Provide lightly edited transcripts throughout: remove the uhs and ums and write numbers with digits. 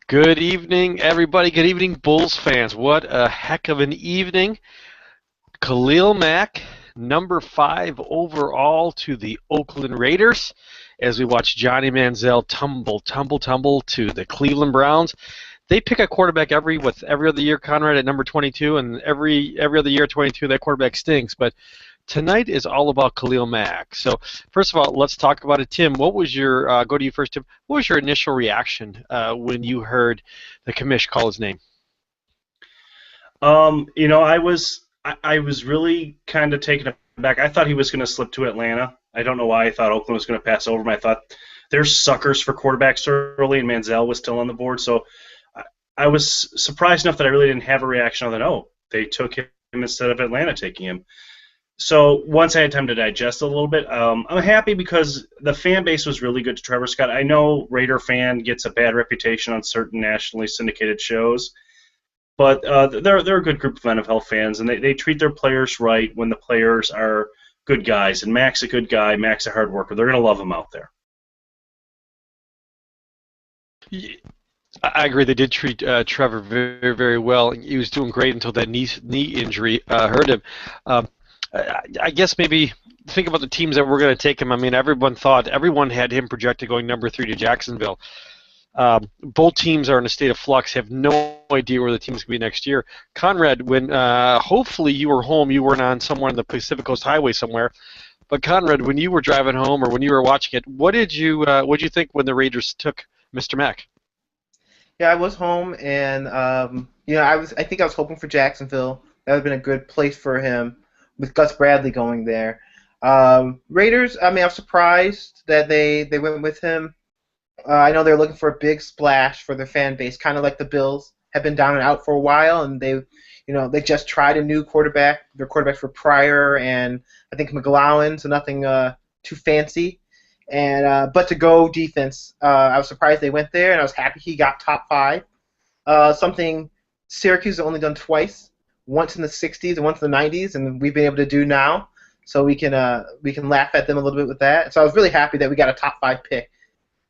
Good evening, everybody. Good evening, Bulls fans. What a heck of an evening. Khalil Mack, number 5 overall to the Oakland Raiders as we watch Johnny Manziel tumble to the Cleveland Browns. They pick a quarterback every other year, Conrad, at number 22, and every other year at 22, that quarterback stinks. But tonight is all about Khalil Mack. So first of all, let's talk about it. Tim, what was your go to you first, Tim? What was your initial reaction when you heard the commish call his name? I was really kind of taken aback. I thought he was going to slip to Atlanta. I don't know why I thought Oakland was going to pass over him. I thought they're suckers for quarterbacks early, and Manziel was still on the board. So I was surprised enough that I really didn't have a reaction other than, oh, they took him instead of Atlanta taking him. So once I had time to digest a little bit, I'm happy because the fan base was really good to Trevor Scott. I know Raider fan gets a bad reputation on certain nationally syndicated shows, but they're a good group of NFL fans, and they treat their players right when the players are good guys. And Mac's a good guy. Mac's a hard worker. They're going to love him out there. I agree. They did treat Trevor very, very well. He was doing great until that knee injury hurt him. I guess maybe think about the teams that were going to take him. I mean, everyone had him projected going number 3 to Jacksonville. Both teams are in a state of flux, have no idea where the team's going to be next year. Conrad, when hopefully you were home, you weren't on somewhere on the Pacific Coast Highway somewhere. But Conrad, when you were driving home or when you were watching it, what did you think when the Raiders took Mr. Mack? Yeah, I was home, and I think I was hoping for Jacksonville. That would have been a good place for him with Gus Bradley going there. Raiders, I mean, I was surprised that they went with him. I know they're looking for a big splash for their fan base, kind of like the Bills have been down and out for a while, and they just tried a new quarterback. Their quarterbacks were Pryor and I think McGlowan, so nothing too fancy. And but to go defense, I was surprised they went there, and I was happy he got top 5. Something Syracuse has only done twice, once in the '60s and once in the '90s, and we've been able to do now. So we can laugh at them a little bit with that. So I was really happy that we got a top 5 pick.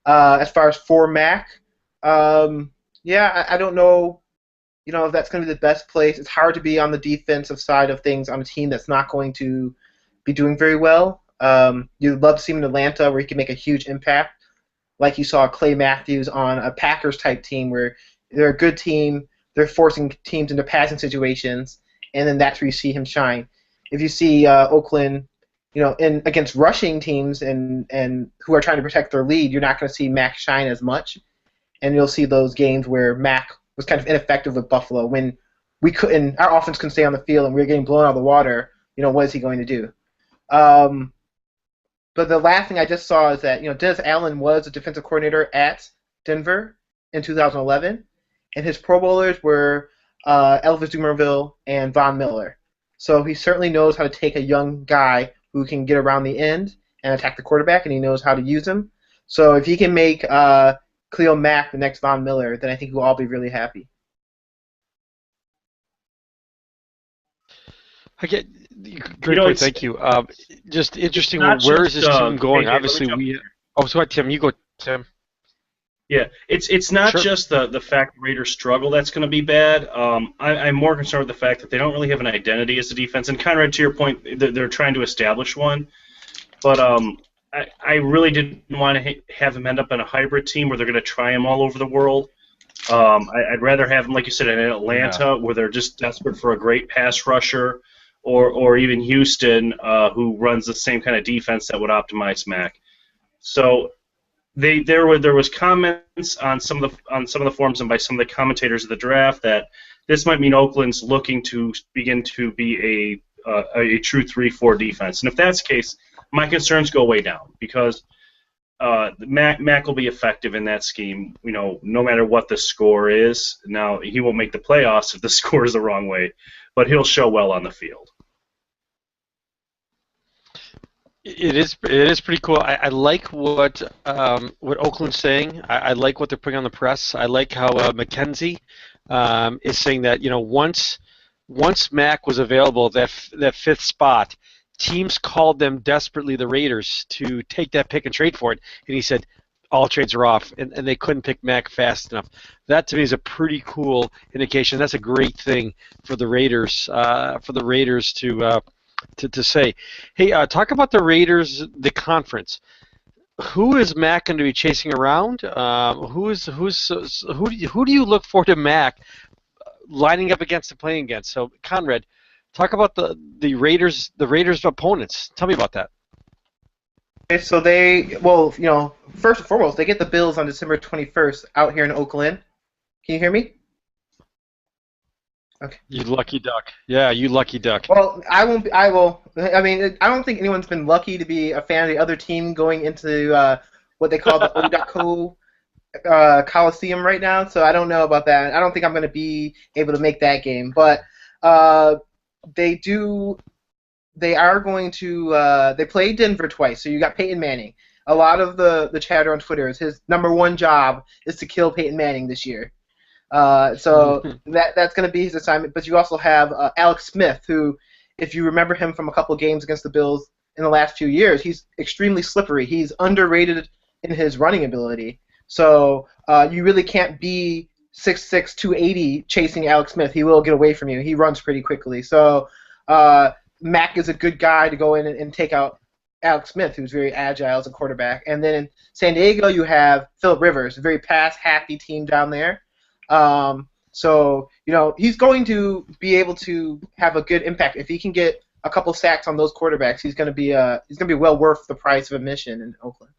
As far as for Mac, I don't know, if that's going to be the best place. It's hard to be on the defensive side of things on a team that's not going to be doing very well. You'd love to see him in Atlanta where he can make a huge impact, like you saw Clay Matthews on a Packers-type team where they're a good team, they're forcing teams into passing situations, and then that's where you see him shine. If you see Oakland against rushing teams and who are trying to protect their lead, you're not going to see Mac shine as much, and you'll see those games where Mac was kind of ineffective with Buffalo when our offense couldn't stay on the field and we were getting blown out of the water. What is he going to do? But the last thing I just saw is that Dennis Allen was a defensive coordinator at Denver in 2011, and his Pro Bowlers were Elvis Dumervil and Von Miller. So he certainly knows how to take a young guy who can get around the end and attack the quarterback, and he knows how to use him. So if he can make Khalil Mack the next Von Miller, then I think we'll all be really happy. I get great point. Thank you. Just interesting. Where is this team going? Obviously, we. Oh, sorry, Tim. You go, Tim. Yeah, it's not Sure. just the fact the Raiders struggle that's going to be bad. I'm more concerned with the fact that they don't really have an identity as a defense. And Conrad, to your point, they're trying to establish one. But I really didn't want to have them end up in a hybrid team where they're going to try him all over the world. I'd rather have them, like you said, in Atlanta where they're just desperate for a great pass rusher, or even Houston who runs the same kind of defense that would optimize Mac. So. There was comments on some of the forums and by some of the commentators of the draft that this might mean Oakland's looking to begin to be a true 3-4 defense, and if that's the case, my concerns go way down because Mac will be effective in that scheme. No matter what the score is. Now he won't make the playoffs if the score is the wrong way, but he'll show well on the field. It is pretty cool. I like what Oakland's saying. I like what they're putting on the press. I like how McKenzie is saying that once Mac was available, that 5th spot, teams called them desperately, the Raiders, to take that pick and trade for it. And he said, all trades are off, and they couldn't pick Mac fast enough. That to me is a pretty cool indication. That's a great thing for the Raiders, to say. Hey, talk about the Raiders, the conference. Who is Mac going to be chasing around? Who do you look for to Mac lining up against and playing against? So, Conrad, talk about the Raiders opponents. Tell me about that. Okay, so first and foremost, they get the Bills on December 21st out here in Oakland. Can you hear me? Okay. You lucky duck. Yeah, you lucky duck. Well, I won't. I will. I mean, I don't think anyone's been lucky to be a fan of the other team going into what they call the O.co Coliseum right now. So I don't know about that. I don't think I'm going to be able to make that game. But they do. They are going to. They play Denver twice. So you got Peyton Manning. A lot of the chatter on Twitter is his number one job is to kill Peyton Manning this year. So that's going to be his assignment. But you also have Alex Smith, who, if you remember him from a couple of games against the Bills in the last few years, he's extremely slippery. He's underrated in his running ability. So you really can't be 6'6", 280 chasing Alex Smith. He will get away from you. He runs pretty quickly. So Mac is a good guy to go in and take out Alex Smith, who's very agile as a quarterback. And then in San Diego, you have Phillip Rivers, a very pass-happy team down there. So he's going to be able to have a good impact if he can get a couple sacks on those quarterbacks. He's going to be well worth the price of admission in Oakland.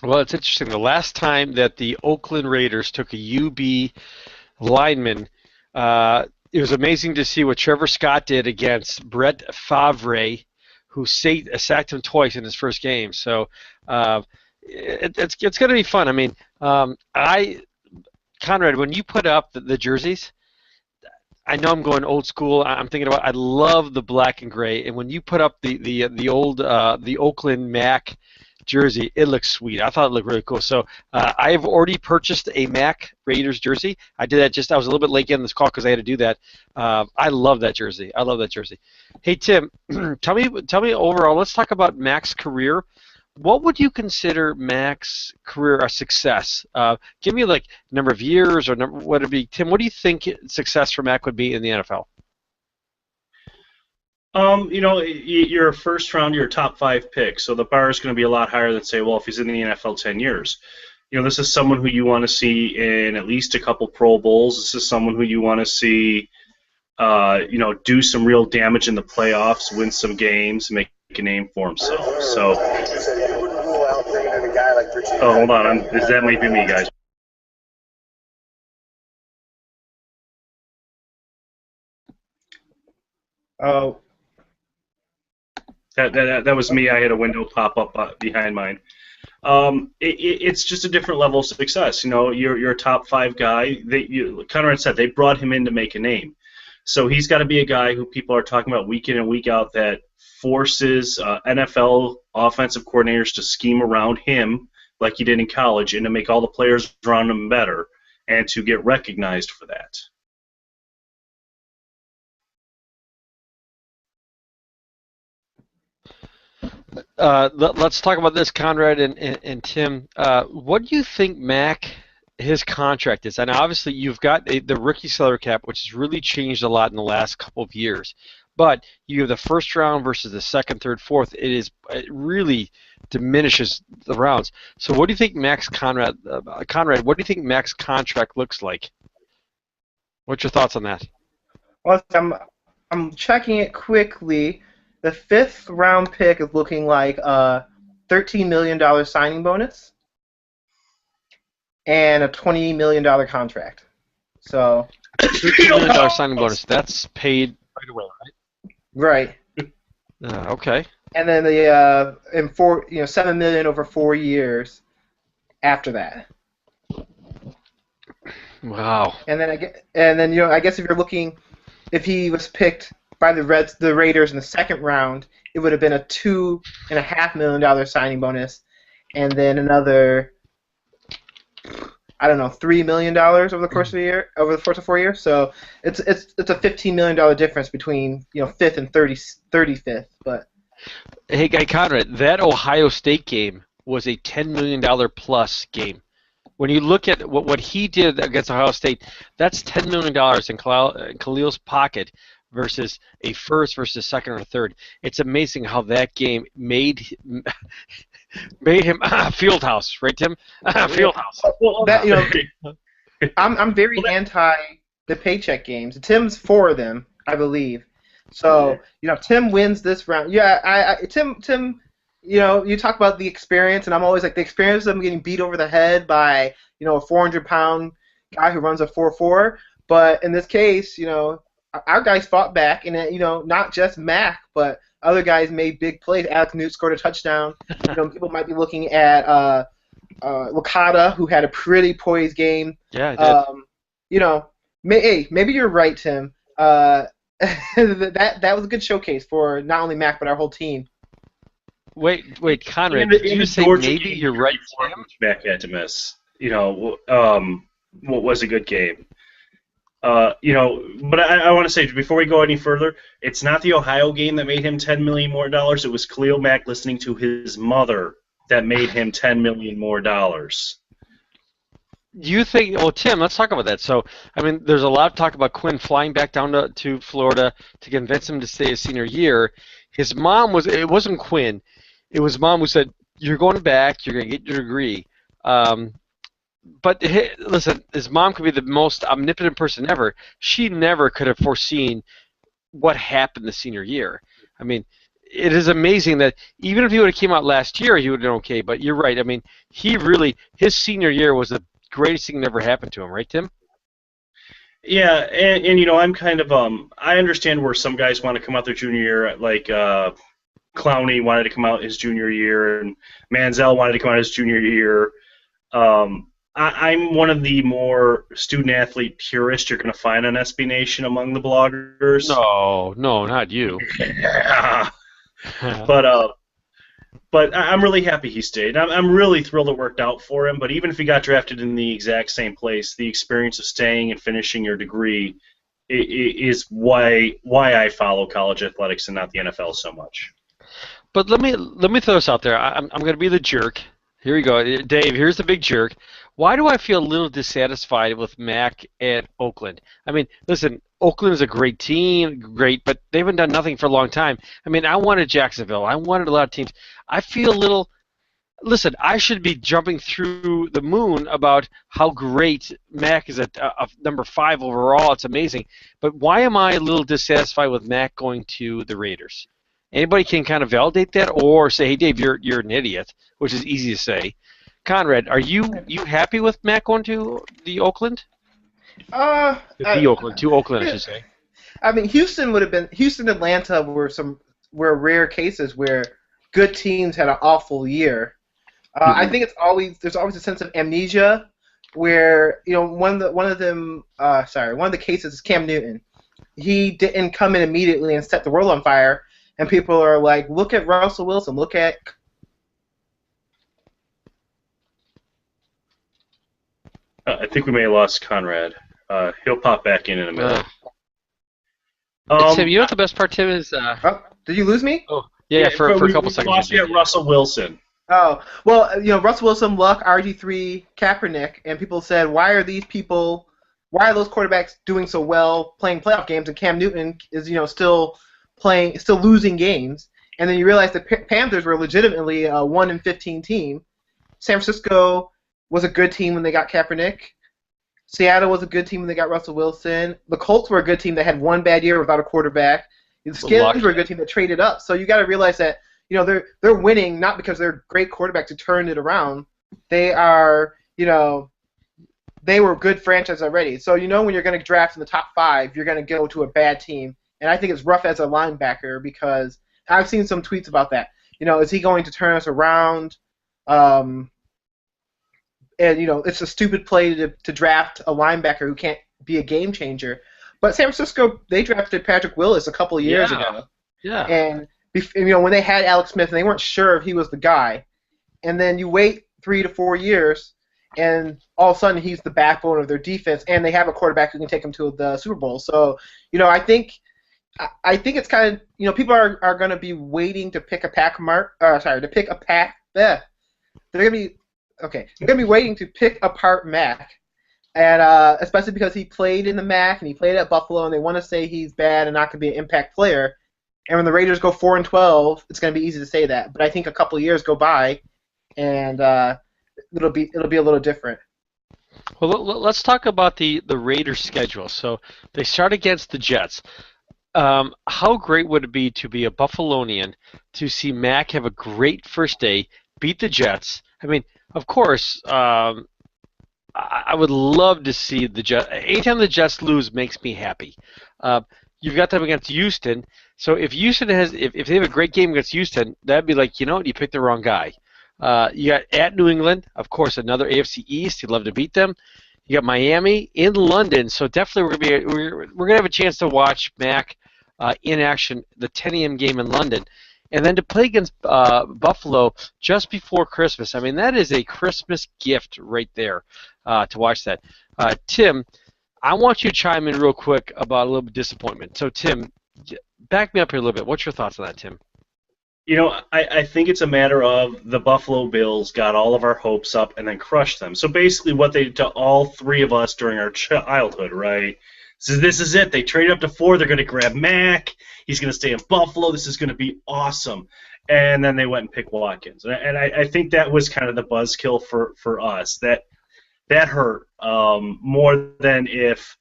Well, it's interesting. The last time that the Oakland Raiders took a UB lineman, it was amazing to see what Trevor Scott did against Brett Favre, who sacked him twice in his first game. So it's going to be fun. I mean, Conrad, when you put up the jerseys, I know I'm going old school. I'm thinking about. I love the black and gray, and when you put up the old the Oakland Mac jersey, it looks sweet. I thought it looked really cool. So I have already purchased a Mac Raiders jersey. I did that I was a little bit late getting this call because I had to do that. I love that jersey. Hey Tim, tell me overall. Let's talk about Mac's career. What would you consider Mac's career a success? Give me like number of years or what would it be. Tim, what do you think success for Mac would be in the NFL? You're a first round, you're a top 5 pick, so the bar is going to be a lot higher than say, well, if he's in the NFL 10 years. This is someone who you want to see in at least a couple Pro Bowls. This is someone who you want to see, do some real damage in the playoffs, win some games, make a name for himself. So, hold on, that might be me, guys. Oh. That was me. I had a window pop up behind mine. It's just a different level of success. You're a top 5 guy. Conrad said they brought him in to make a name. So he's got to be a guy who people are talking about week in and week out that forces NFL offensive coordinators to scheme around him like he did in college and to make all the players around him better and to get recognized for that. Let's talk about this, Conrad and Tim. What do you think his contract is? And obviously you've got the rookie salary cap, which has really changed a lot in the last couple of years. But you have the first round versus the second, third, fourth. It really diminishes the rounds. So what do you think Conrad, what do you think Mac's contract looks like? What's your thoughts on that? Well, I'm checking it quickly. The 5th round pick is looking like a $13 million signing bonus and a $20 million contract. So $13 million signing bonus. That's paid right away, right? Right. Okay. And then the $7 million over 4 years after that. Wow. And then I guess if you're looking, if he was picked by the Raiders in the second round, it would have been a $2.5 million signing bonus, and then another, $3 million over the course of 4 years. So it's a $15 million difference between 5th and 35th. But hey, Conrad, that Ohio State game was a $10 million plus game. When you look at what he did against Ohio State, that's $10 million in Khalil's pocket versus a first versus second or third. It's amazing how that game made him Fieldhouse, right, Tim? Fieldhouse. Well, that, I'm very anti the paycheck games. Tim's for them, I believe. So Tim wins this round. Yeah, Tim. You talk about the experience, and I'm always like the experience of him getting beat over the head by a 400-pound guy who runs a 4.4. But in this case, our guys fought back, and not just Mac, but other guys made big plays. Alex Newt scored a touchdown. People might be looking at Licata, who had a pretty poised game. Yeah, he did. Maybe you're right, Tim. That was a good showcase for not only Mac but our whole team. Wait, Conrad, did you say maybe you're right, Tim? Mac had to miss. What was a good game. But I want to say, before we go any further, it's not the Ohio game that made him $10 million more. It was Khalil Mack listening to his mother that made him $10 million more. You think? Well, Tim, let's talk about that. So, there's a lot of talk about Quinn flying back down to Florida to convince him to stay his senior year. His mom it wasn't Quinn. It was mom who said, "You're going back. You're going to get your degree." But listen, his mom could be the most omnipotent person ever. She never could have foreseen what happened the senior year. It is amazing that even if he would have came out last year, he would have done okay. But you're right. His senior year was the greatest thing that ever happened to him, right, Tim? Yeah, and I'm kind of I understand where some guys want to come out their junior year, like Clowney wanted to come out his junior year, and Manziel wanted to come out his junior year. I'm one of the more student-athlete purists you're going to find on SB Nation among the bloggers. No, not you. Yeah. But I'm really happy he stayed. I'm really thrilled it worked out for him, but even if he got drafted in the exact same place, the experience of staying and finishing your degree is why I follow college athletics and not the NFL so much. But let me throw this out there. I'm going to be the jerk. Here we go. Dave, here's the big jerk. Why do I feel a little dissatisfied with Mac at Oakland? Listen, Oakland is a great team, but they haven't done nothing for a long time. I wanted Jacksonville. I wanted a lot of teams. I feel a little... Listen, I should be jumping through the moon about how great Mac is at number 5 overall. It's amazing. But why am I a little dissatisfied with Mac going to the Raiders? Anybody can kind of validate that or say, hey, Dave, you're an idiot, which is easy to say. Conrad, are you happy with Mac going to the Oakland? To Oakland, I should say. Houston, Atlanta were rare cases where good teams had an awful year. I think there's always a sense of amnesia where one of the cases is Cam Newton. He didn't come in immediately and set the world on fire, and people are like, look at Russell Wilson, look at. I think we may have lost Conrad. He'll pop back in a minute. Tim, you know what the best part, Tim, is... did you lose me? Oh, yeah, for a couple seconds. We lost you at Russell Wilson. Oh, well, Russell Wilson, Luck, RG3, Kaepernick, and people said, why are those quarterbacks doing so well playing playoff games, and Cam Newton is, still losing games? And then you realize the Panthers were legitimately a 1-15 team. San Francisco was a good team when they got Kaepernick. Seattle was a good team when they got Russell Wilson. The Colts were a good team that had one bad year without a quarterback. The Skins were a good team that traded up. So you got to realize that they're winning not because they're great quarterbacks who turned it around. They are they were a good franchise already. So when you're going to draft in the top 5, you're going to go to a bad team. And I think it's rough as a linebacker because I've seen some tweets about that. Is he going to turn us around? And it's a stupid play to draft a linebacker who can't be a game changer. But San Francisco, they drafted Patrick Willis a couple of years ago. Yeah. And when they had Alex Smith, and they weren't sure if he was the guy. And then you wait 3 to 4 years, and all of a sudden he's the backbone of their defense, and they have a quarterback who can take them to the Super Bowl. So I think it's kind of people are going to be waiting to pick a they're gonna be okay. They're gonna be waiting to pick apart Mac, and especially because he played in the MAC and he played at Buffalo, and they want to say he's bad and not gonna be an impact player. And when the Raiders go 4-12, it's gonna be easy to say that. But I think a couple of years go by, and it'll be a little different. Well, let's talk about the Raiders' schedule. So they start against the Jets. How great would it be to be a Buffalonian to see Mac have a great first day, beat the Jets? I mean, of course, I would love to see the Jets. Anytime the Jets lose makes me happy. You've got them against Houston. So if Houston if they have a great game against Houston, that'd be like, you know what, you picked the wrong guy. You got at New England, of course, another AFC East. You'd love to beat them. You got Miami in London, so definitely we're gonna have a chance to watch Mac in action, the 10 a.m. game in London, and then to play against Buffalo just before Christmas. I mean, that is a Christmas gift right there to watch that. Tim, I want you to chime in real quick about a little bit of disappointment. So, Tim, back me up here a little bit. What's your thoughts on that, Tim? You know, I think it's a matter of the Buffalo Bills got all of our hopes up and then crushed them. So basically what they did to all three of us during our childhood, right? So this is it. They traded up to 4. They're going to grab Mac. He's going to stay in Buffalo. This is going to be awesome. And then they went and picked Watkins. And I think that was kind of the buzzkill for us. That hurt more than if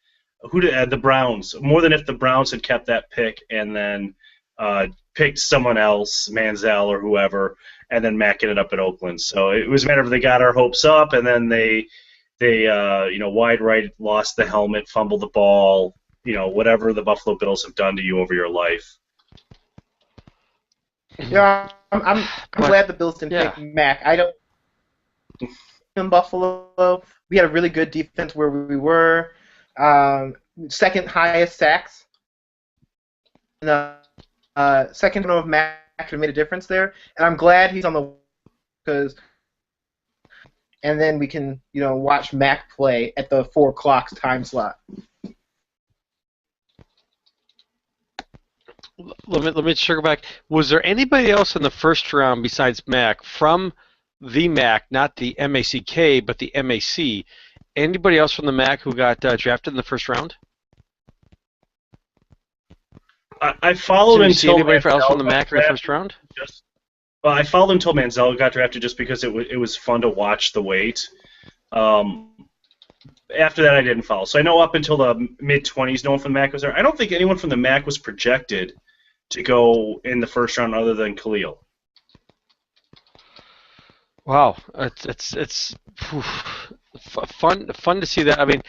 the Browns, more than if the Browns had kept that pick and then picked someone else, Manziel or whoever, and then Mac ended up at Oakland. So it was a matter of they got our hopes up, and then they wide right, lost the helmet, fumbled the ball, whatever the Buffalo Bills have done to you over your life. Yeah, I'm glad the Bills didn't pick Mac. I don't in Buffalo. We had a really good defense where we were. Second highest sacks. Second of Mac actually made a difference there, and I'm glad he's on the and then we can watch Mac play at the 4 o'clock time slot. Let me circle back. Was there anybody else in the first round besides Mac from the MAC, not the MACK, but the MAC? Anybody else from the MAC who got drafted in the first round? I followed until anybody else from the MAC in the first round. I followed until Manziel got drafted just because it was fun to watch the wait. After that, I didn't follow. So I know up until the mid-20s, no one from the MAC was there. I don't think anyone from the MAC was projected to go in the first round other than Khalil. Wow, it's fun to see that. I mean,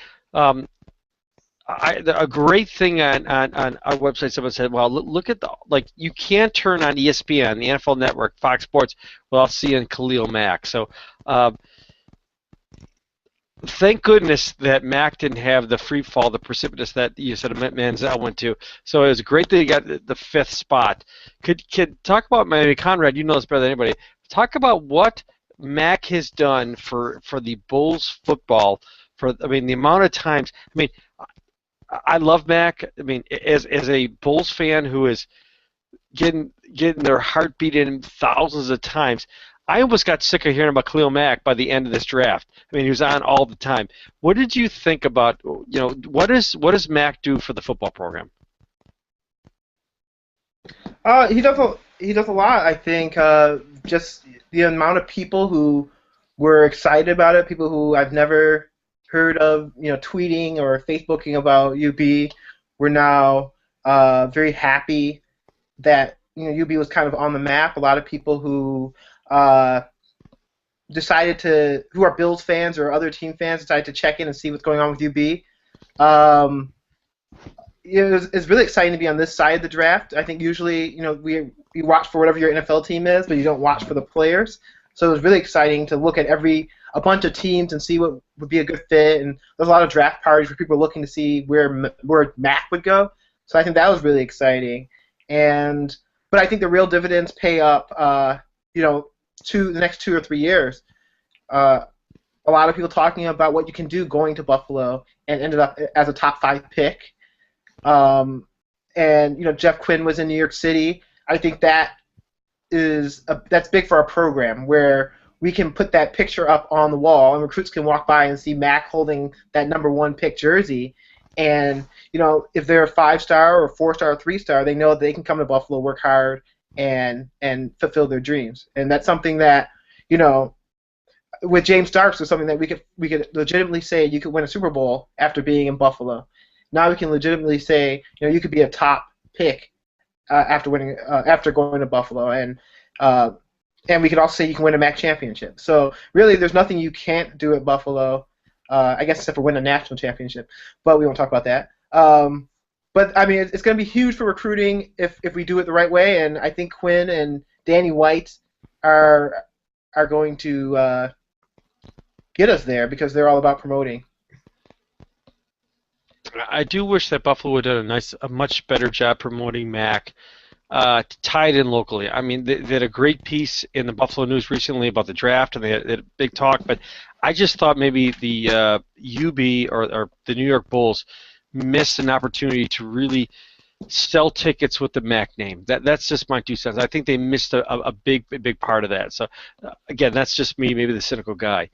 a great thing on our website, someone said, well, look at you can't turn on ESPN, the NFL Network, Fox Sports without seeing Khalil Mack. So thank goodness that Mac didn't have the free fall, the precipitous that you said Manziel went to. So it was great that he got the 5th spot. Could talk about, maybe Conrad, you know this better than anybody, talk about what Mac has done for the Bulls football, the amount of times, I love Mac. I mean, as a Bulls fan who is getting their heart beat in thousands of times, I almost got sick of hearing about Khalil Mack by the end of this draft. I mean, he was on all the time. What did you think about, what does Mac do for the football program? He does a lot. I think just the amount of people who were excited about it, people who I've never heard of, tweeting or Facebooking about UB, were now very happy that UB was kind of on the map. A lot of people who who are Bills fans or other team fans, decided to check in and see what's going on with UB. It's really exciting to be on this side of the draft. I think usually, we watch for whatever your NFL team is, but you don't watch for the players. So it was really exciting to look at a bunch of teams and see what would be a good fit. And there's a lot of draft parties where people are looking to see where Mac would go. So I think that was really exciting. But I think the real dividends pay up, to the next 2 or 3 years. A lot of people talking about what you can do going to Buffalo and ended up as a top 5 pick. Jeff Quinn was in New York City. I think that's big for our program, where we can put that picture up on the wall, and recruits can walk by and see Mac holding that number 1 pick jersey. And if they're a 5-star or 4-star or 3-star, they know they can come to Buffalo, work hard, and fulfill their dreams. And that's something that with James Starks was something that we could legitimately say you could win a Super Bowl after being in Buffalo. Now we can legitimately say you could be a top pick after going to Buffalo, and we could also say you can win a MAC championship. So really, there's nothing you can't do at Buffalo, I guess, except for win a national championship. But we won't talk about that. But I mean, it's going to be huge for recruiting if we do it the right way, and I think Quinn and Danny White are going to get us there because they're all about promoting. I do wish that Buffalo would have done a much better job promoting Mac, tied in locally. I mean, they had a great piece in the Buffalo News recently about the draft, and they had a big talk. But I just thought maybe the UB or the New York Bulls missed an opportunity to really sell tickets with the Mac name. That's just my 2 cents. I think they missed a big part of that. So again, that's just me, maybe the cynical guy.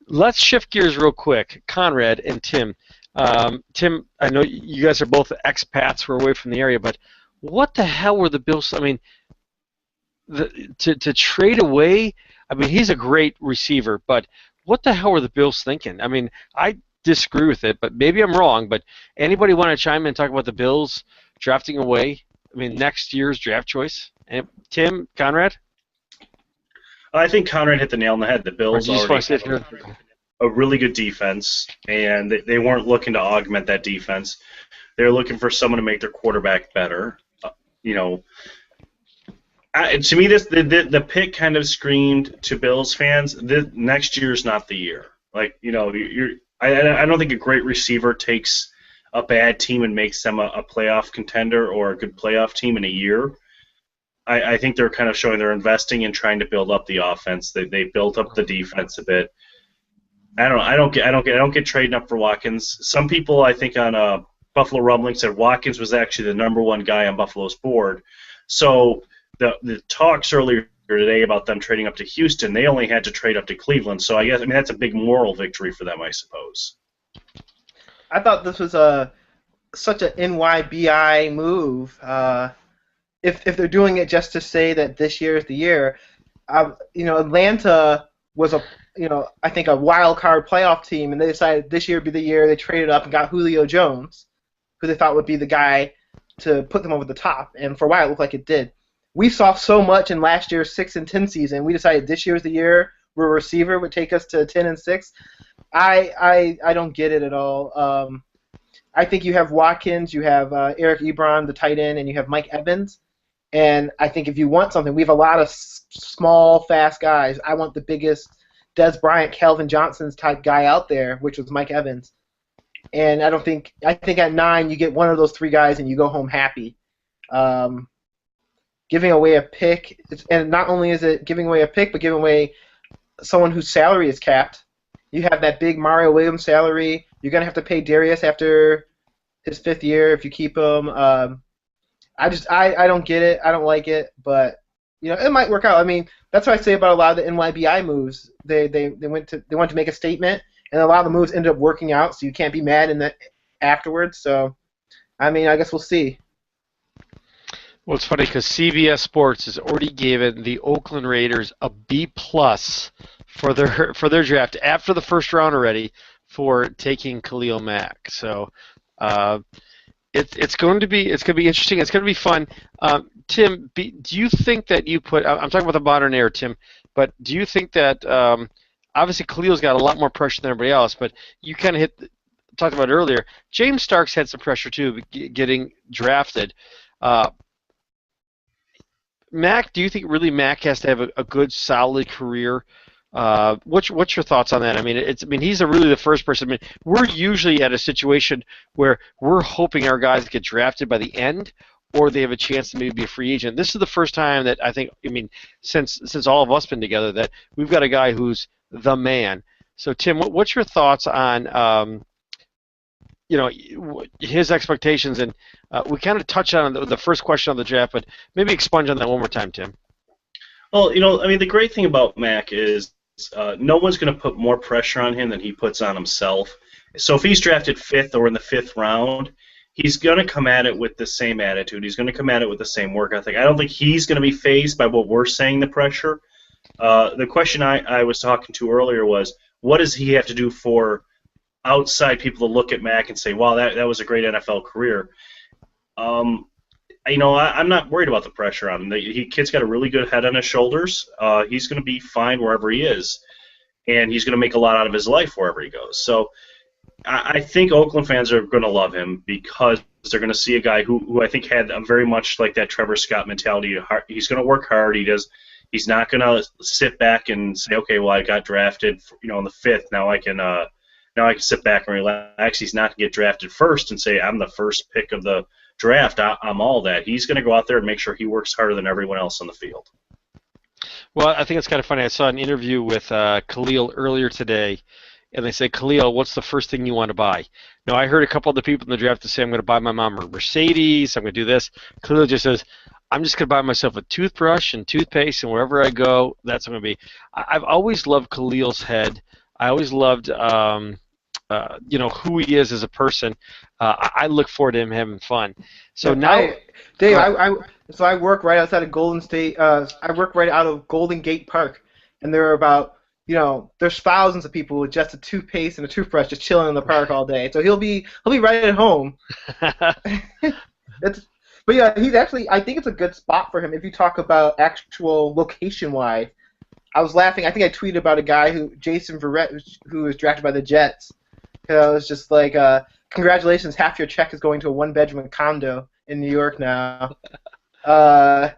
Let's shift gears real quick. Conrad and Tim. Tim, I know you guys are both expats who are away from the area, but what the hell were the Bills? I mean, to trade away. I mean, he's a great receiver, but what the hell were the Bills thinking? I mean, I disagree with it, but maybe I'm wrong. But anybody want to chime in and talk about the Bills drafting away? I mean, next year's draft choice. And Tim, Conrad. I think Conrad hit the nail on the head. The Bills already have a really good defense, and they weren't looking to augment that defense. They were looking for someone to make their quarterback better. To me, the pick kind of screamed to Bills fans, next year's not the year. Like, I don't think a great receiver takes a bad team and makes them a playoff contender or a good playoff team in a year. I think they're kind of showing they're investing in trying to build up the offense. They built up the defense a bit. I don't get trading up for Watkins. Some people, I think, on Buffalo Rumbling said Watkins was actually the number 1 guy on Buffalo's board. So the talks earlier today about them trading up to Houston, they only had to trade up to Cleveland. So I mean that's a big moral victory for them, I suppose. I thought this was such an NYBI move. If they're doing it just to say that this year is the year, Atlanta was I think a wild card playoff team, and they decided this year would be the year. They traded up and got Julio Jones, who they thought would be the guy to put them over the top, and for a while it looked like it did. We saw so much in last year's 6-10 season. We decided this year was the year where a receiver would take us to 10-6. I don't get it at all. I think you have Watkins, you have Eric Ebron, the tight end, and you have Mike Evans. And I think if you want something, we have a lot of small, fast guys. I want the biggest Des Bryant, Calvin Johnson's type guy out there, which was Mike Evans. And I think at 9 you get one of those 3 guys and you go home happy. Giving away a pick, and not only is it giving away a pick, but giving away someone whose salary is capped. You have that big Mario Williams salary. You're going to have to pay Darius after his 5th year if you keep him. I don't get it. I don't like it, but it might work out. I mean, that's what I say about a lot of the NYBI moves. They wanted to make a statement, and a lot of the moves ended up working out. So you can't be mad in the afterwards. So, I mean, I guess we'll see. Well, it's funny because CBS Sports has already given the Oakland Raiders a B+ for their draft after the first round already for taking Khalil Mack. So. It's going to be interesting. It's going to be fun. Tim, do you think that you put? I'm talking about the modern era, Tim. But do you think that obviously Khalil's got a lot more pressure than everybody else? But you kind of talked about it earlier. James Starks had some pressure too, getting drafted. Mac, do you think really Mac has to have a good, solid career? What's your thoughts on that? I mean, he's really the first person. I mean, we're usually at a situation where we're hoping our guys get drafted by the end, or they have a chance to maybe be a free agent. This is the first time that I think, since all of us been together, that we've got a guy who's the man. So, Tim, what's your thoughts on his expectations? And we kind of touched on the first question on the draft, but maybe expunge on that one more time, Tim. Well, I mean, the great thing about Mac is no one's going to put more pressure on him than he puts on himself. So if he's drafted fifth or in the fifth round, he's going to come at it with the same attitude. He's going to come at it with the same work ethic. I don't think he's going to be fazed by what we're saying, the pressure. The question I was talking to earlier was, what does he have to do for outside people to look at Mac and say, wow, that was a great NFL career? I'm not worried about the pressure on him. Kid's got a really good head on his shoulders. He's going to be fine wherever he is, and he's going to make a lot out of his life wherever he goes. So I think Oakland fans are going to love him because they're going to see a guy who I think had a very much like that Trevor Scott mentality. He's going to work hard. He's not going to sit back and say, okay, well, I got drafted, in the fifth. Now I can sit back and relax. He's not going to get drafted first and say, I'm the first pick of the draft. I'm all that. He's going to go out there and make sure he works harder than everyone else on the field. Well, I think it's kind of funny. I saw an interview with Khalil earlier today, and they said, Khalil, what's the first thing you want to buy? Now, I heard a couple of the people in the draft to say, I'm going to buy my mom a Mercedes, I'm going to do this. Khalil just says, I'm just going to buy myself a toothbrush and toothpaste, and wherever I go, that's what I'm going to be. I've always loved Khalil's head. I always loved who he is as a person. I look forward to him having fun. So now, Dave, I work right outside of Golden State. I work right out of Golden Gate Park, and there are about there's thousands of people with just a toothpaste and a toothbrush just chilling in the park all day. So he'll be right at home. But yeah, he's actually. I think it's a good spot for him if you talk about actual location-wise. I was laughing. I think I tweeted about a guy Jason Verrett, who was drafted by the Jets. I was just like, congratulations, half your check is going to a one-bedroom condo in New York now. But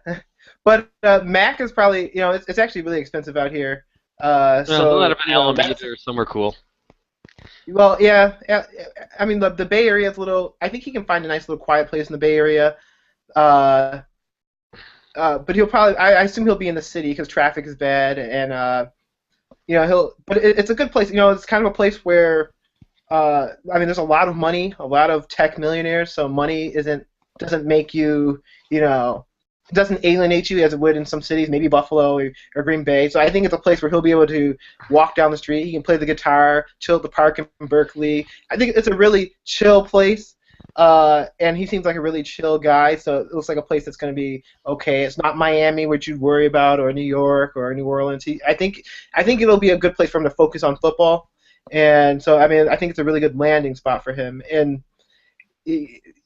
Mac is probably, it's actually really expensive out here. So a lot of Alameda or somewhere cool. Well, yeah. I mean, the Bay Area is a little. I think he can find a nice little quiet place in the Bay Area. But he'll probably. I assume he'll be in the city because traffic is bad, and he'll. But it's a good place. It's kind of a place where. There's a lot of money, a lot of tech millionaires, so money doesn't make you, it doesn't alienate you as it would in some cities, maybe Buffalo or Green Bay. So I think it's a place where he'll be able to walk down the street. He can play the guitar, chill at the park in Berkeley. I think it's a really chill place, and he seems like a really chill guy. So it looks like a place that's going to be okay. It's not Miami, which you'd worry about, or New York or New Orleans. I think it'll be a good place for him to focus on football. And so, I think it's a really good landing spot for him. And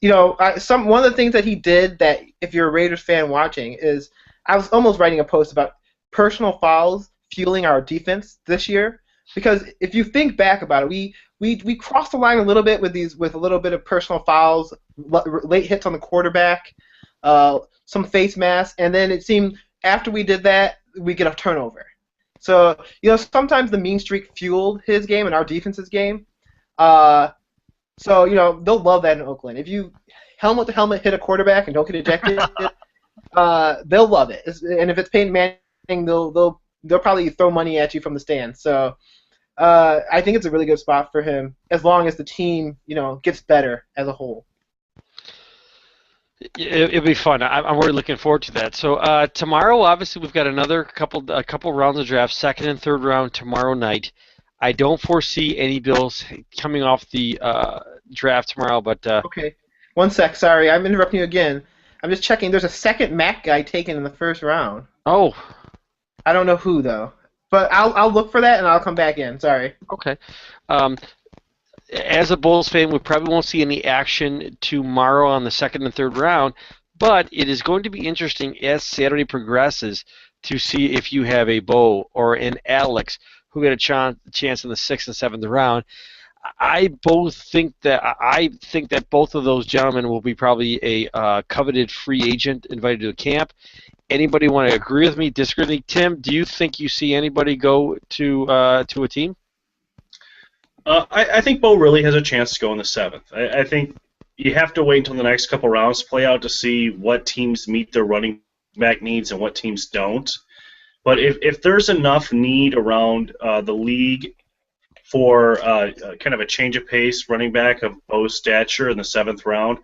one of the things that he did that, if you're a Raiders fan watching, is I was almost writing a post about personal fouls fueling our defense this year. Because if you think back about it, we crossed the line a little bit with a little bit of personal fouls, late hits on the quarterback, some face masks, and then it seemed after we did that, we get a turnover. So, sometimes the mean streak fueled his game and our defense's game. So, they'll love that in Oakland. If you helmet to helmet hit a quarterback and don't get ejected, they'll love it. And if it's Peyton Manning, they'll probably throw money at you from the stands. So, I think it's a really good spot for him as long as the team, gets better as a whole. It'll be fun. I'm really looking forward to that. So tomorrow, obviously, we've got a couple rounds of draft, second and third round tomorrow night. I don't foresee any Bills coming off the draft tomorrow, but okay. One sec. Sorry, I'm interrupting you again. I'm just checking. There's a second Mac guy taken in the first round. Oh. I don't know who though, but I'll look for that and I'll come back in. Sorry. Okay. As a Bulls fan, we probably won't see any action tomorrow on the second and third round, but it is going to be interesting as Saturday progresses to see if you have a Bo or an Alex who get a chance in the sixth and seventh round. I think that both of those gentlemen will be probably a coveted free agent invited to the camp. Anybody want to agree with me, disagree with me? Tim, do you think you see anybody go to a team? I think Bo really has a chance to go in the seventh. I think you have to wait until the next couple rounds play out to see what teams meet their running back needs and what teams don't. But if there's enough need around the league for kind of a change of pace running back of Bo's stature in the seventh round,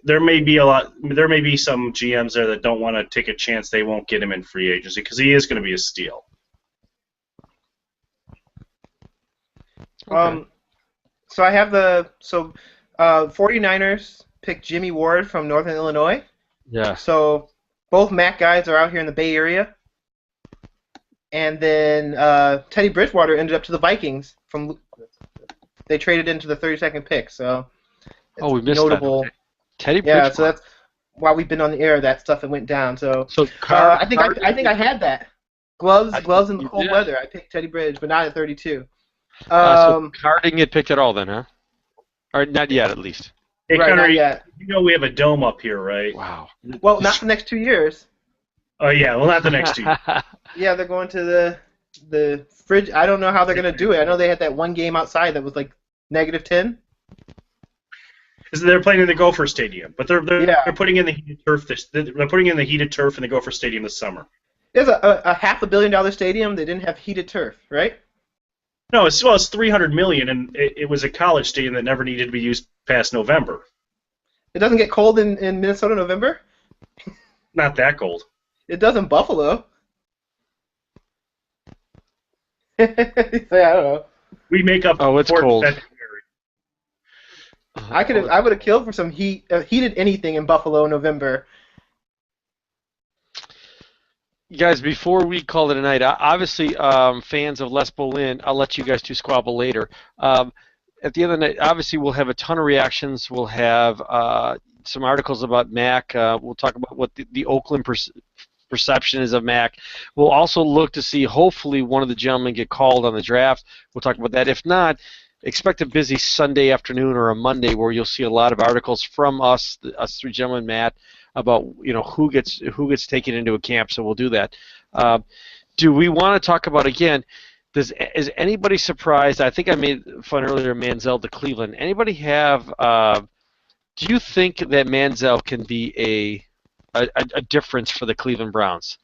there may be some GMs there that don't want to take a chance they won't get him in free agency because he is going to be a steal. Okay. So I have 49ers picked Jimmy Ward from Northern Illinois. Yeah. So both Mac guys are out here in the Bay Area. And then Teddy Bridgewater ended up to the Vikings. They traded into the 32nd pick. So it's We missed notable. that. Okay. Teddy Bridgewater. Yeah, so that's while we've been on the air, that stuff went down. So Car- I think I had that. Gloves in the you cold did. weather. I picked Teddy Bridge, but not at 32. So Carr didn't get picked at all then, huh? Or not yet, at least. Hey, Right, Connor, not yet. you know we have a dome up here, right? Wow. Well, not the next 2 years. Oh yeah, well not the next two. Yeah, they're going to the fridge. I don't know how they're going to do it. I know they had that one game outside that was like -10. They're playing in the Gopher Stadium, but they're Yeah. putting in the heated turf. They're putting in the heated turf in the Gopher Stadium this summer. There's a $500 million stadium. They didn't have heated turf, right? No, it's $300 million, and it was a college stadium that never needed to be used past November. It doesn't get cold in Minnesota in November. Not that cold. It does in Buffalo. Yeah, I don't know. We make up. Oh, it's for cold. February. I would have killed for some heated anything in Buffalo in November. Guys, before we call it a night, obviously, fans of Les Bolin, I'll let you guys two squabble later. At the end of the night, obviously, we'll have a ton of reactions. We'll have some articles about Mac. We'll talk about what the Oakland perception is of Mac. We'll also look to see, hopefully, one of the gentlemen get called on the draft. We'll talk about that. If not, expect a busy Sunday afternoon or a Monday where you'll see a lot of articles from us three gentlemen, Matt, about who gets taken into a camp. So we'll do that. Do we want to talk about again? Is anybody surprised? I think I made fun earlier of Manziel to Cleveland. Anybody have? Do you think that Manziel can be a difference for the Cleveland Browns?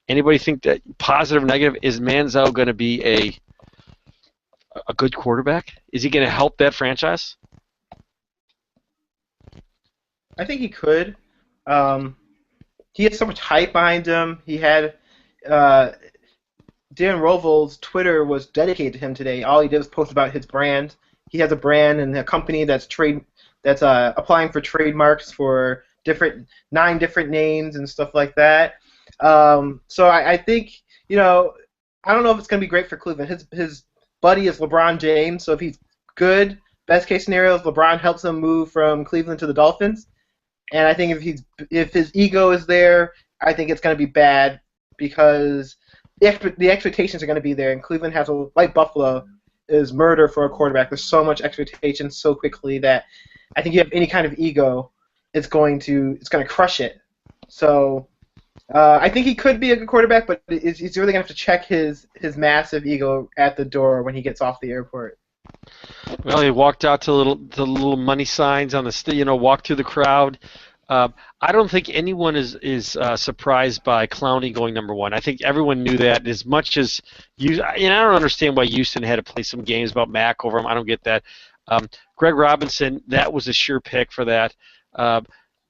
Anybody think that positive or negative? Is Manziel going to be a good quarterback? Is he going to help that franchise? I think he could. He had so much hype behind him. He had Darren Rovell's Twitter was dedicated to him today. All he did was post about his brand. He has a brand and a company that's applying for trademarks for 9 different names and stuff like that. So I think I don't know if it's going to be great for Cleveland. His buddy is LeBron James, so if he's good, best case scenario is LeBron helps him move from Cleveland to the Dolphins. And I think if his ego is there, I think it's going to be bad because the expectations are going to be there. And Cleveland has like Buffalo is murder for a quarterback. There's so much expectation so quickly that I think you have any kind of ego, it's going to crush it. So I think he could be a good quarterback, but he's really going to have to check his massive ego at the door when he gets off the airport. Well, he walked out to the little money signs on the walked through the crowd. I don't think anyone is surprised by Clowney going number 1. I think everyone knew that. As much as I don't understand why Houston had to play some games about Mac over him. I don't get that. Greg Robinson, that was a sure pick for that.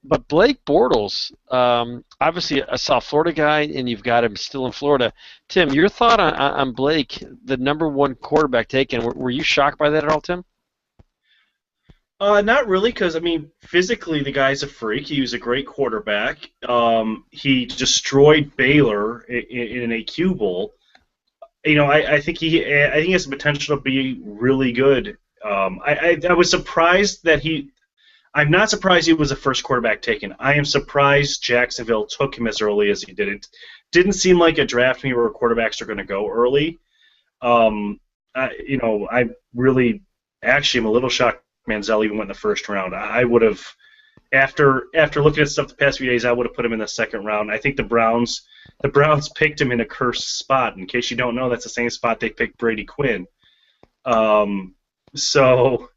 But Blake Bortles, obviously a South Florida guy, and you've got him still in Florida. Tim, your thought on Blake, the number 1 quarterback taken? Were you shocked by that at all, Tim? Not really, because physically the guy's a freak. He was a great quarterback. He destroyed Baylor in a Q Bowl. I think he has the potential to be really good. I was surprised that I'm not surprised he was the first quarterback taken. I am surprised Jacksonville took him as early as he did. It didn't seem like a draft me where quarterbacks are going to go early. I really actually am a little shocked Manziel even went in the first round. I would have, after looking at stuff the past few days, I would have put him in the second round. I think the Browns picked him in a cursed spot. In case you don't know, that's the same spot they picked Brady Quinn. So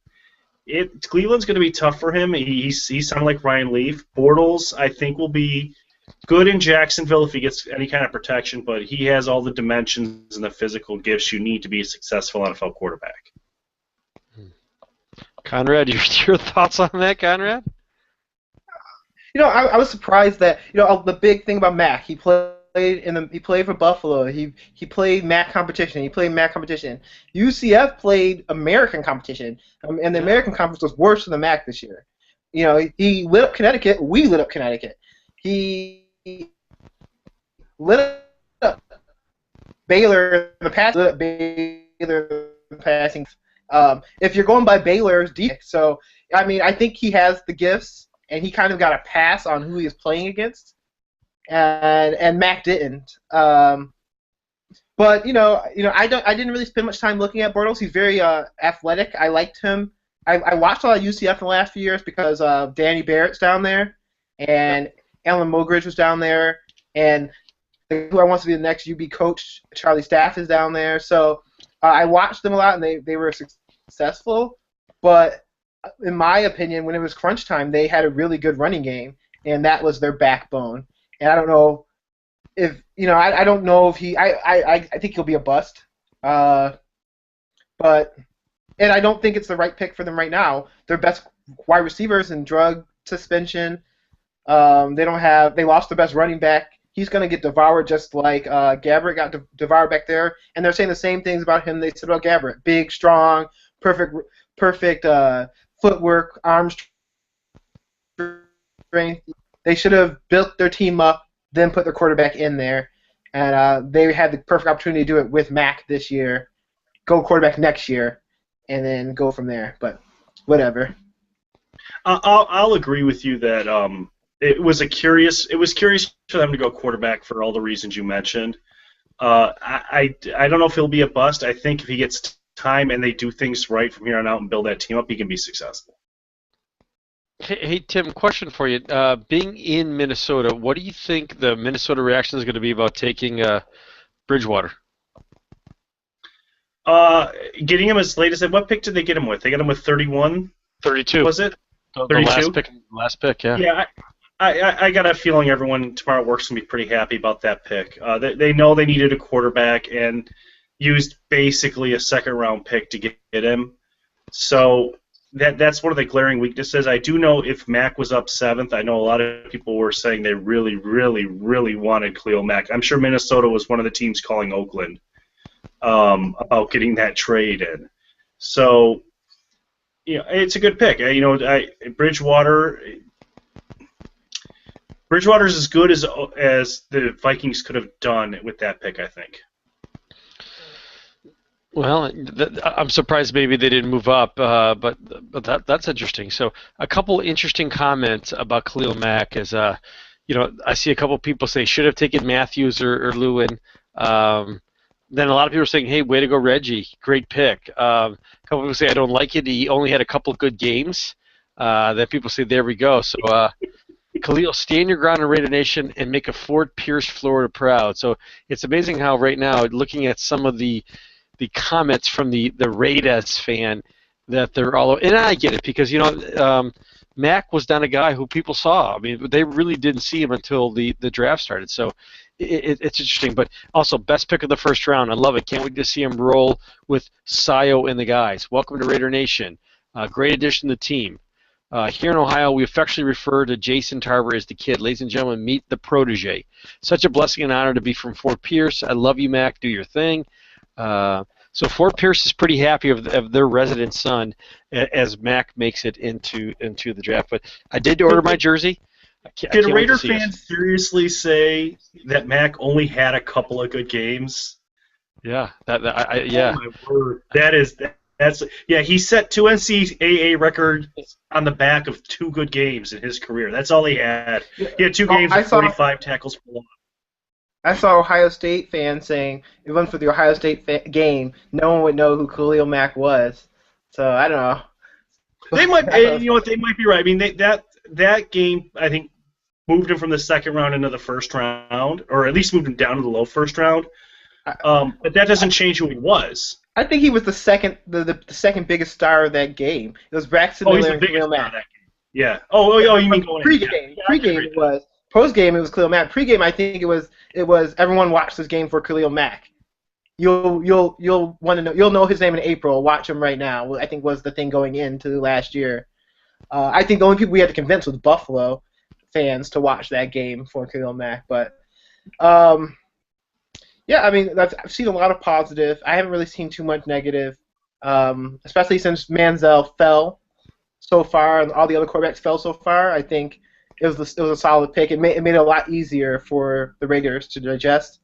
Cleveland's going to be tough for him. He sounded like Ryan Leaf. Bortles, I think, will be good in Jacksonville if he gets any kind of protection, but he has all the dimensions and the physical gifts you need to be a successful NFL quarterback. Conrad, your thoughts on that, Conrad? I was surprised that the big thing about Mac, he played for Buffalo. He played MAC competition. He played MAC competition. UCF played American competition, and the American conference was worse than the MAC this year. He lit up Connecticut. We lit up Connecticut. He lit up Baylor in the past. Lit up Baylor in the passing. If you're going by Baylor's defense, so I think he has the gifts, and he kind of got a pass on who he was playing against. And Mac didn't. But I didn't really spend much time looking at Bortles. He's very athletic. I liked him. I watched a lot of UCF in the last few years because Danny Barrett's down there, and Alan Mogridge was down there, and who I want to be the next UB coach, Charlie Staff, is down there. So I watched them a lot, and they were successful. But in my opinion, when it was crunch time, they had a really good running game, and that was their backbone. And I don't know if I don't know if I think he'll be a bust. And I don't think it's the right pick for them right now. Their best wide receivers in drug suspension. They lost their best running back. He's going to get devoured just like Gabbert got devoured back there. And they're saying the same things about him they said about Gabbert. Big, strong, perfect footwork, arm strength. They should have built their team up, then put their quarterback in there. And they had the perfect opportunity to do it with Mac this year. Go quarterback next year, and then go from there. But whatever. I'll agree with you that it was curious for them to go quarterback for all the reasons you mentioned. I don't know if he'll be a bust. I think if he gets time and they do things right from here on out and build that team up, he can be successful. Hey Tim, question for you. Being in Minnesota, what do you think the Minnesota reaction is going to be about taking Bridgewater? Getting him as late as what pick did they get him with? They got him with 31. 32. Was it? 32. The last pick, yeah. Yeah, I got a feeling everyone tomorrow at work's gonna be pretty happy about that pick. They know they needed a quarterback and used basically a second-round pick to get him. So that's one of the glaring weaknesses. I do know if Mac was up 7th, I know a lot of people were saying they really, really, really wanted Khalil Mack. I'm sure Minnesota was one of the teams calling Oakland about getting that trade in. So, it's a good pick. Bridgewater's as good as the Vikings could have done with that pick, I think. Well, I'm surprised maybe they didn't move up, but that's interesting. So a couple interesting comments about Khalil Mack is, I see a couple people say should have taken Matthews or Lewin. Then a lot of people are saying, hey, way to go, Reggie, great pick. A couple people say I don't like it. He only had a couple of good games. Then people say there we go. So Khalil, stand your ground in Raider Nation and make a Fort Pierce, Florida proud. So it's amazing how right now, looking at some of the comments from the Raiders fan, that they're all, and I get it because Mac was not a guy who people saw. I mean, they really didn't see him until the draft started. So it's interesting. But also, best pick of the first round. I love it. Can't wait to see him roll with Sayo and the guys. Welcome to Raider Nation. Great addition to the team. Here in Ohio, we affectionately refer to Jason Tarver as the kid. Ladies and gentlemen, meet the protege. Such a blessing and honor to be from Fort Pierce. I love you, Mac. Do your thing. So Fort Pierce is pretty happy of their resident son as Mac makes it into the draft. But I did order my jersey. Did Raider fans seriously say that Mac only had a couple of good games? Yeah, yeah. Oh my word. He set 2 NCAA records on the back of 2 good games in his career. That's all he had. He had 2 games with 45 tackles for loss. I saw Ohio State fans saying if it wasn't for the Ohio State game, no one would know who Khalil Mack was. So I don't know. They might, they might be right. I mean, that game I think moved him from the second round into the first round, or at least moved him down to the low first round. But that doesn't change who he was. I think he was the second biggest star of that game. It was Braxton Miller and Khalil Mack. Yeah. Oh, you mean going pregame? Yeah, pregame it was. Postgame it was Khalil Mack. Pregame I think it was everyone watched this game for Khalil Mack. You'll want to know. You'll know his name in April. Watch him right now. I think was the thing going into last year. I think the only people we had to convince was Buffalo fans to watch that game for Khalil Mack. But yeah, I mean, I've seen a lot of positive. I haven't really seen too much negative, especially since Manziel fell so far and all the other quarterbacks fell so far. I think it was a solid pick. It made it a lot easier for the Raiders to digest.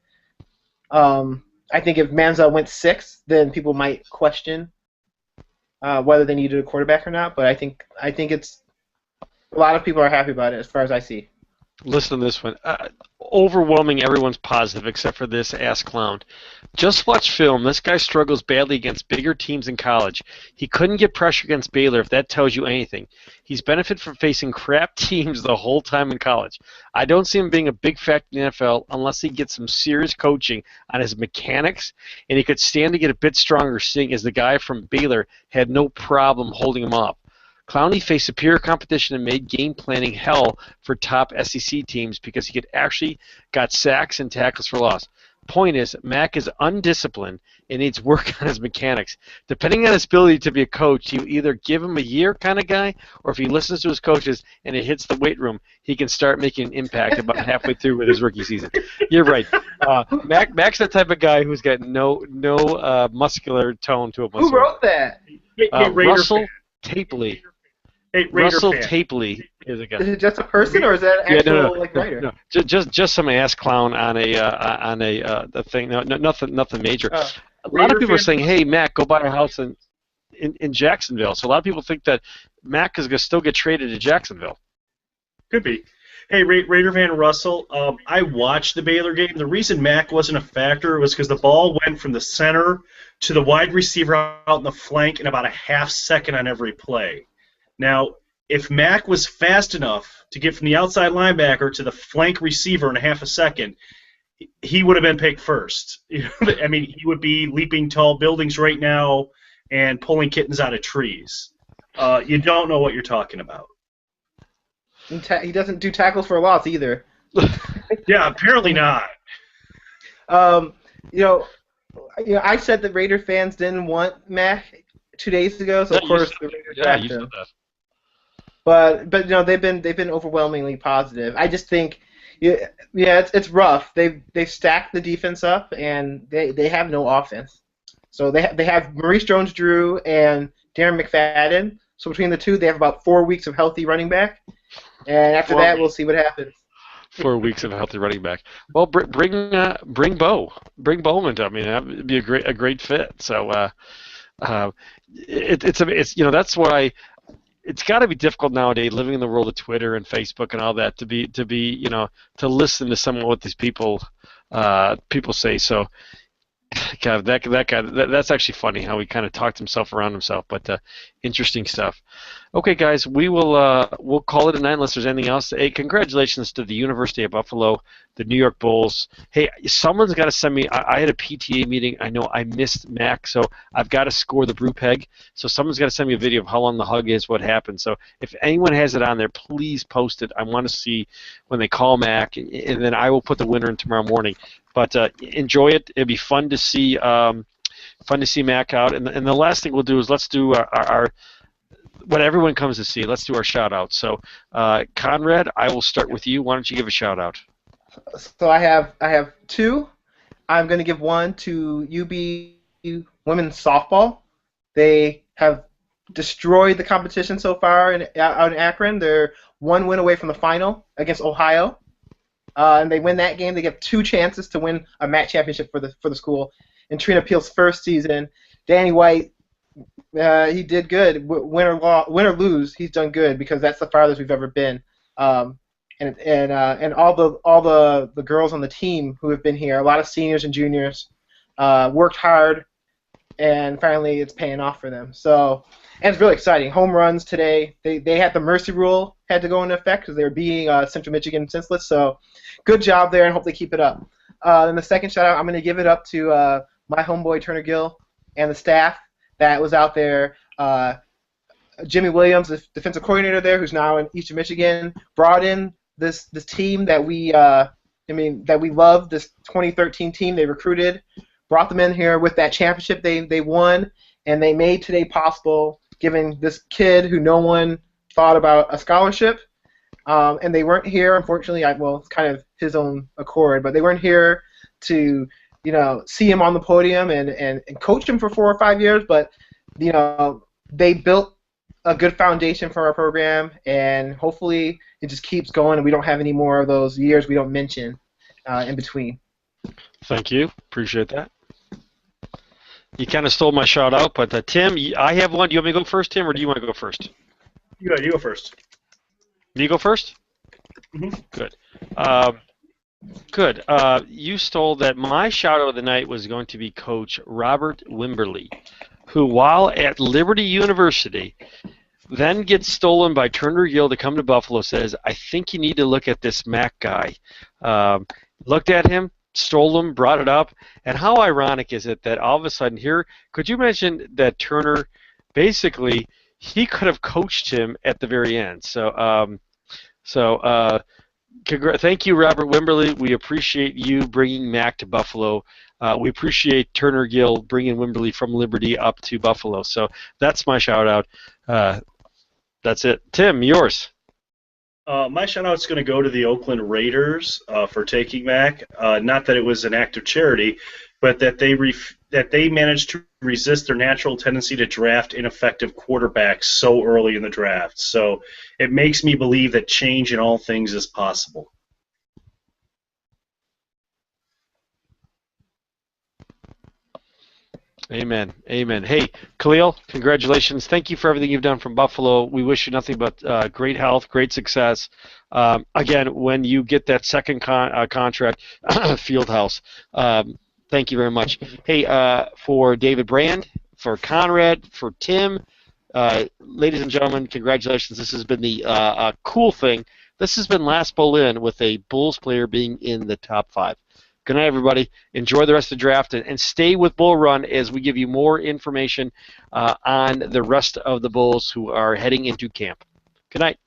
I think if Manziel went sixth, then people might question whether they needed a quarterback or not. But I think it's a lot of people are happy about it as far as I see. Listen to this one. Overwhelming, everyone's positive except for this ass clown. Just watch film. This guy struggles badly against bigger teams in college. He couldn't get pressure against Baylor, if that tells you anything. He's benefited from facing crap teams the whole time in college. I don't see him being a big factor in the NFL unless he gets some serious coaching on his mechanics, and he could stand to get a bit stronger, seeing as the guy from Baylor had no problem holding him off. Clowney faced superior competition and made game planning hell for top SEC teams because he actually got sacks and tackles for loss. Point is, Mack is undisciplined and needs work on his mechanics. Depending on his ability to be a coach, you either give him a year kind of guy, or if he listens to his coaches and it hits the weight room, he can start making an impact about halfway through with his rookie season. You're right. Mack's the type of guy who's got no muscular tone to him. Who wrote that? Russell Tapley. Hey, Russell Tapley is a guy. Is it just a person, or is that an actual writer? No. Just some ass clown on a thing. No, nothing major. A lot of people are saying, "Hey, Mack, go buy a house in Jacksonville." So a lot of people think that Mack is going to still get traded to Jacksonville. Could be. Hey, Raider fan Russell, I watched the Baylor game. The reason Mack wasn't a factor was because the ball went from the center to the wide receiver out in the flank in about a half second on every play. Now, if Mack was fast enough to get from the outside linebacker to the flank receiver in a half a second, he would have been picked first. I mean, he would be leaping tall buildings right now and pulling kittens out of trees. You don't know what you're talking about. He doesn't do tackles for a loss either. Yeah, apparently not. I said that Raider fans didn't want Mack 2 days ago, so of course the Raiders drafted him. But they've been overwhelmingly positive. I just think it's rough. They've stacked the defense up and they have no offense. So they have Maurice Jones-Drew and Darren McFadden. So between the two, they have about 4 weeks of healthy running back. And after that, we'll see what happens. 4 weeks of healthy running back. Well, bring Bowman. I mean, that would be a great fit. So it's that's why it's got to be difficult nowadays living in the world of Twitter and Facebook and all that to listen to some of what these people say. So God, that guy, that's actually funny how he kind of talked himself around himself, but interesting stuff. Okay, guys, we'll call it a night unless there's anything else. Hey, congratulations to the University of Buffalo, the New York Bulls. Hey, someone's got to send me. I had a PTA meeting. I know I missed Mac, so I've got to score the brew peg. So someone's got to send me a video of how long the hug is, what happened. So if anyone has it on there, please post it. I want to see when they call Mac, and then I will put the winner in tomorrow morning. But enjoy it. It'll be fun to see Mac out. And the last thing we'll do is let's do our what everyone comes to see. Let's do our shout out. So Conrad, I will start with you. Why don't you give a shout out? So I have two. I'm going to give one to UB women's softball. They have destroyed the competition so far out in Akron. They're one win away from the final against Ohio. And they win that game. They get 2 chances to win a MAC championship for the school. In Trina Peel's first season, Danny White, he did good. Win or lose, he's done good because that's the farthest we've ever been. And all the girls on the team who have been here, a lot of seniors and juniors, worked hard, and finally it's paying off for them. So, and it's really exciting. Home runs today. They had the mercy rule had to go into effect because they were beating Central Michigan senseless. So, good job there, and hope they keep it up. And the second shout out, I'm going to give it up to my homeboy Turner Gill and the staff that was out there. Jimmy Williams, the defensive coordinator there, who's now in Eastern Michigan, brought in this team that we love, this 2013 team they recruited, brought them in here with that championship they won, and they made today possible, giving this kid who no one thought about a scholarship, and they weren't here, unfortunately. Well, it's kind of his own accord, but they weren't here to, see him on the podium and coach him for 4 or 5 years. But, they built a good foundation for our program, and hopefully it just keeps going, and we don't have any more of those years we don't mention in between. Thank you. Appreciate that. You kind of stole my shout out, but Tim, I have one. Do you want me to go first, Tim, or do you want to go first? You go first. Me go first? Mm-hmm. Good. Good. You stole that. My shout out of the night was going to be Coach Robert Wimberly, who, while at Liberty University, then gets stolen by Turner Gill to come to Buffalo, says, I think you need to look at this Mac guy. Looked at him, stole him, brought it up, and how ironic is it that all of a sudden here, could you mention that Turner, basically, he could have coached him at the very end. So thank you, Robert Wimberly. We appreciate you bringing Mac to Buffalo. We appreciate Turner Gill bringing Wimberly from Liberty up to Buffalo. So that's my shout-out. That's it. Tim, yours. My shout-out's going to go to the Oakland Raiders for taking Mac. Not that it was an act of charity, but that they managed to resist their natural tendency to draft ineffective quarterbacks so early in the draft. So it makes me believe that change in all things is possible. Amen. Amen. Hey, Khalil, congratulations. Thank you for everything you've done from Buffalo. We wish you nothing but great health, great success. Again, when you get that second contract, Fieldhouse, thank you very much. Hey, for David Brand, for Conrad, for Tim, ladies and gentlemen, congratulations. This has been the cool thing. This has been Last Bull In with a Bulls player being in the top 5. Good night, everybody. Enjoy the rest of the draft and stay with Bull Run as we give you more information on the rest of the Bulls who are heading into camp. Good night.